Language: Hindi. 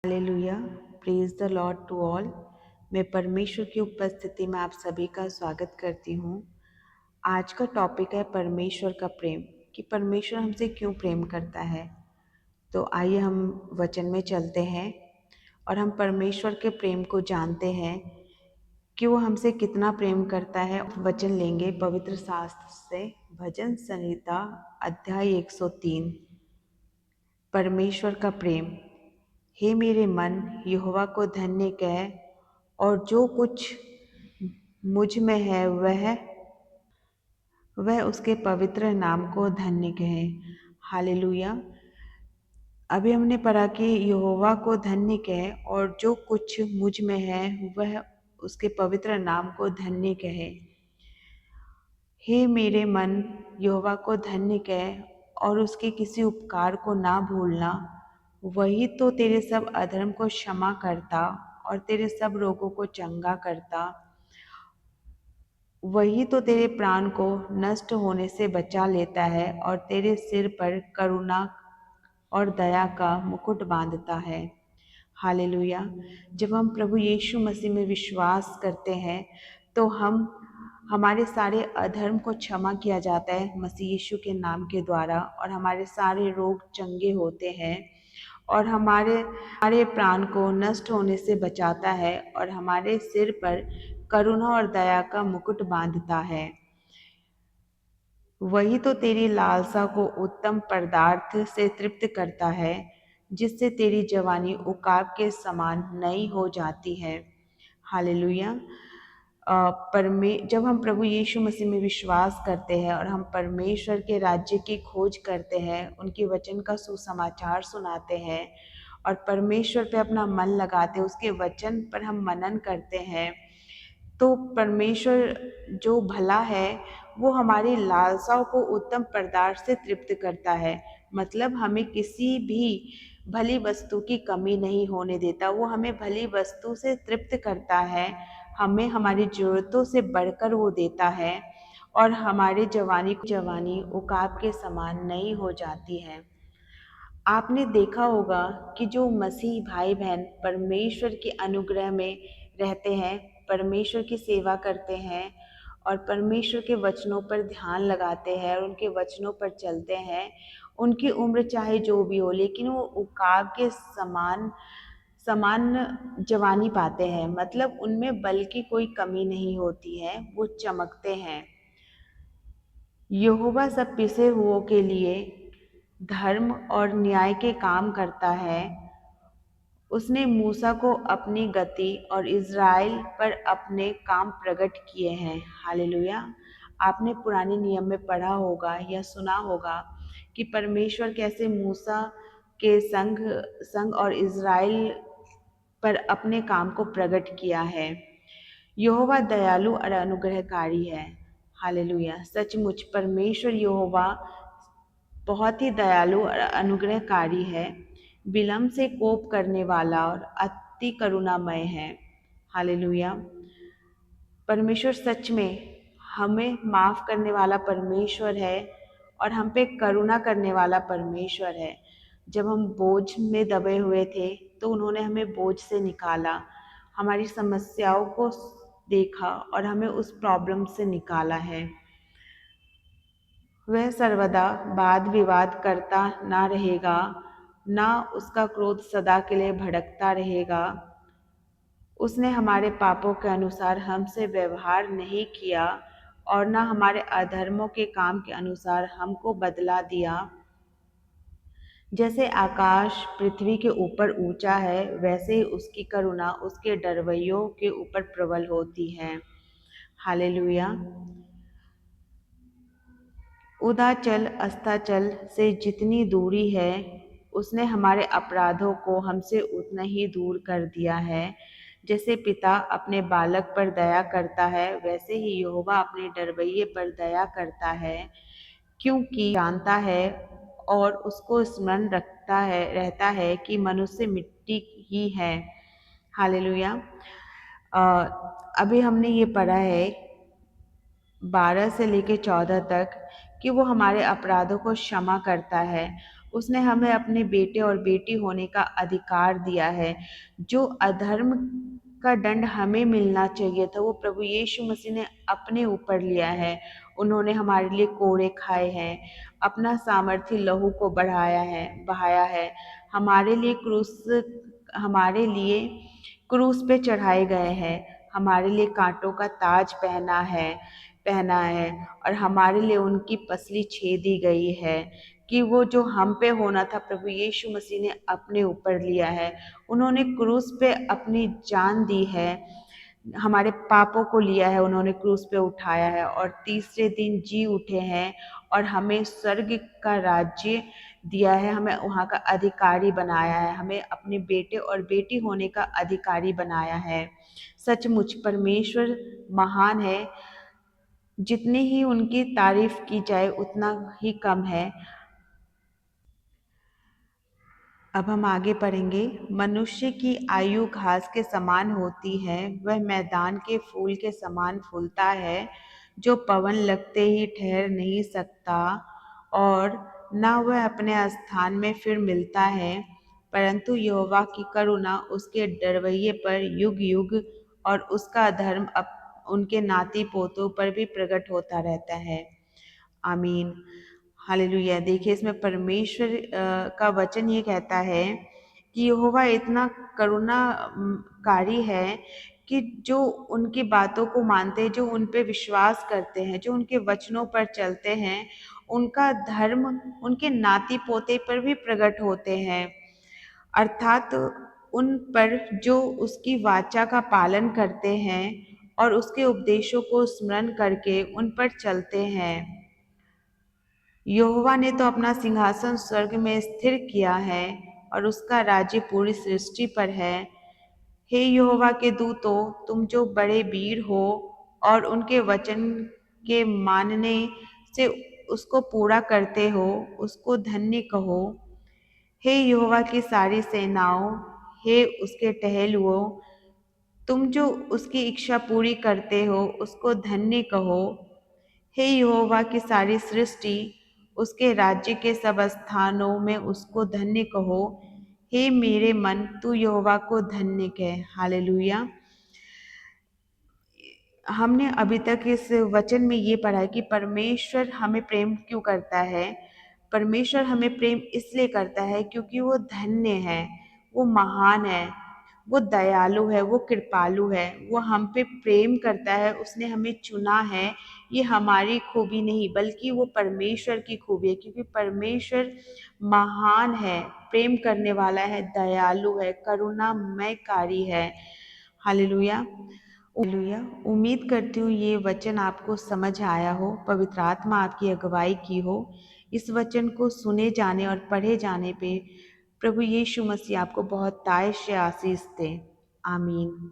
Hallelujah, praise the Lord to all. मैं परमेश्वर की उपस्थिति में आप सभी का स्वागत करती हूँ। आज का टॉपिक है परमेश्वर का प्रेम, कि परमेश्वर हमसे क्यों प्रेम करता है। तो आइए हम वचन में चलते हैं और हम परमेश्वर के प्रेम को जानते हैं कि वो हमसे कितना प्रेम करता है। वचन लेंगे पवित्र शास्त्र से, भजन संहिता अध्याय 103। परमेश्वर का प्रेम। हे मेरे मन, यहोवा को धन्य कह, और जो कुछ मुझ में है वह उसके पवित्र नाम को धन्य कहे। हालेलुया। अभी हमने पढ़ा कि यहोवा को धन्य कहे और जो कुछ मुझ में है वह उसके पवित्र नाम को धन्य कहे। हे मेरे मन, यहोवा को धन्य कह और उसके किसी उपकार को ना भूलना। वही तो तेरे सब अधर्म को क्षमा करता और तेरे सब रोगों को चंगा करता। वही तो तेरे प्राण को नष्ट होने से बचा लेता है और तेरे सिर पर करुणा और दया का मुकुट बांधता है। हालेलुया। जब हम प्रभु यीशु मसीह में विश्वास करते हैं तो हमारे सारे अधर्म को क्षमा किया जाता है मसीह यीशु के नाम के द्वारा, और हमारे सारे रोग चंगे होते हैं और हमारे प्राण को नष्ट होने से बचाता है और हमारे सिर पर करुणा और दया का मुकुट बांधता है। वही तो तेरी लालसा को उत्तम पदार्थ से तृप्त करता है, जिससे तेरी जवानी उकाब के समान नई हो जाती है। हालेलुया। जब हम प्रभु यीशु मसीह में विश्वास करते हैं और हम परमेश्वर के राज्य की खोज करते हैं, उनके वचन का सुसमाचार सुनाते हैं और परमेश्वर पे अपना मन लगाते हैं, उसके वचन पर हम मनन करते हैं, तो परमेश्वर जो भला है वो हमारी लालसाओं को उत्तम पदार्थ से तृप्त करता है। मतलब हमें किसी भी भली वस्तु की कमी नहीं होने देता। वो हमें भली वस्तु से तृप्त करता है, हमें हमारी ज़रूरतों से बढ़कर वो देता है और हमारे जवानी उकाब के समान नई हो जाती है। आपने देखा होगा कि जो मसीह भाई बहन परमेश्वर के अनुग्रह में रहते हैं, परमेश्वर की सेवा करते हैं और परमेश्वर के वचनों पर ध्यान लगाते हैं और उनके वचनों पर चलते हैं, उनकी उम्र चाहे जो भी हो, लेकिन वो उकाब के समान समान जवानी पाते हैं। मतलब उनमें बल की कोई कमी नहीं होती है, वो चमकते हैं। यहोवा सब पिसे हुओं के लिए धर्म और न्याय के काम करता है। उसने मूसा को अपनी गति और इज़राइल पर अपने काम प्रकट किए हैं। हालेलुया। आपने पुराने नियम में पढ़ा होगा या सुना होगा कि परमेश्वर कैसे मूसा के संग और इज़राइल पर अपने काम को प्रकट किया है। यहोवा दयालु और अनुग्रहकारी है। हालेलुया। सचमुच परमेश्वर यहोवा बहुत ही दयालु और अनुग्रहकारी है, विलम्ब से कोप करने वाला और अति करुणामय है। हालेलुया। परमेश्वर सच में हमें माफ करने वाला परमेश्वर है और हम पे करुणा करने वाला परमेश्वर है। जब हम बोझ में दबे हुए थे तो उन्होंने हमें बोझ से निकाला, हमारी समस्याओं को देखा और हमें उस प्रॉब्लम से निकाला है। वह सर्वदा वाद विवाद करता ना रहेगा, ना उसका क्रोध सदा के लिए भड़कता रहेगा। उसने हमारे पापों के अनुसार हमसे व्यवहार नहीं किया और ना हमारे अधर्मों के काम के अनुसार हमको बदला दिया। जैसे आकाश पृथ्वी के ऊपर ऊंचा है, वैसे ही उसकी करुणा उसके डरवैयों के ऊपर प्रबल होती है। हालेलुया। उदाचल अस्ताचल से जितनी दूरी है, उसने हमारे अपराधों को हमसे उतना ही दूर कर दिया है। जैसे पिता अपने बालक पर दया करता है, वैसे ही यहोवा अपने डरवैये पर दया करता है, क्योंकि जानता है और उसको स्मरण रहता है कि मनुष्य मिट्टी ही है। हालेलुया। अभी हमने ये पढ़ा है 12 से लेकर 14 तक कि वो हमारे अपराधों को क्षमा करता है, उसने हमें अपने बेटे और बेटी होने का अधिकार दिया है। जो अधर्म का दंड हमें मिलना चाहिए था वो प्रभु यीशु मसीह ने अपने ऊपर लिया है। उन्होंने हमारे लिए कोड़े खाए हैं, अपना सामर्थी लहू को बहाया है। हमारे लिए क्रूस पे चढ़ाए गए हैं, हमारे लिए कांटों का ताज पहना है और हमारे लिए उनकी पसली छेदी गई है कि वो जो हम पे होना था प्रभु यीशु मसीह ने अपने ऊपर लिया है। उन्होंने क्रूस पे अपनी जान दी है, हमारे पापों को लिया है, उन्होंने क्रूस पे उठाया है और तीसरे दिन जी उठे हैं और हमें स्वर्ग का राज्य दिया है, हमें वहाँ का अधिकारी बनाया है, हमें अपने बेटे और बेटी होने का अधिकारी बनाया है। सचमुच परमेश्वर महान है, जितनी ही उनकी तारीफ की जाए उतना ही कम है। अब हम आगे पढ़ेंगे। मनुष्य की आयु घास के समान होती है, वह मैदान के फूल के समान फूलता है, जो पवन लगते ही ठहर नहीं सकता और न वह अपने स्थान में फिर मिलता है। परंतु यहोवा की करुणा उसके डरवैये पर युग युग और उसका धर्म उनके नाती पोतों पर भी प्रकट होता रहता है। आमीन। हालेलुया। देखिए इसमें परमेश्वर का वचन ये कहता है कि यहोवा इतना करुणाकारी है कि जो उनकी बातों को मानते हैं, जो उन पे विश्वास करते हैं, जो उनके वचनों पर चलते हैं, उनका धर्म उनके नाती पोते पर भी प्रकट होते हैं। अर्थात उन पर जो उसकी वाचा का पालन करते हैं और उसके उपदेशों को स्मरण करके उन पर चलते हैं। यहोवा ने तो अपना सिंहासन स्वर्ग में स्थिर किया है और उसका राज्य पूरी सृष्टि पर है। हे यहोवा के दूतों, तुम जो बड़े वीर हो और उनके वचन के मानने से उसको पूरा करते हो, उसको धन्य कहो। हे यहोवा की सारी सेनाओं, हे उसके टहलुओ, तुम जो उसकी इच्छा पूरी करते हो, उसको धन्य कहो। हे यहोवा की सारी सृष्टि, उसके राज्य के सब स्थानों में उसको धन्य कहो। हे मेरे मन, तू यहोवा को धन्य कह। हालेलुया। हमने अभी तक इस वचन में ये पढ़ा है कि परमेश्वर हमें प्रेम क्यों करता है। परमेश्वर हमें प्रेम इसलिए करता है क्योंकि वो धन्य है, वो महान है, वो दयालु है, वो कृपालु है, वो हम पे प्रेम करता है, उसने हमें चुना है। ये हमारी खूबी नहीं बल्कि वो परमेश्वर की खूबी है, क्योंकि परमेश्वर महान है, प्रेम करने वाला है, दयालु है, करुणामयकारी है। हालेलुया। हालेलुया। उम्मीद करती हूँ ये वचन आपको समझ आया हो, पवित्र आत्मा आपकी अगुवाई की हो। इस वचन को सुने जाने और पढ़े जाने पे प्रभु यीशु मसीह आपको बहुत ताय से आशीष दे। आमीन।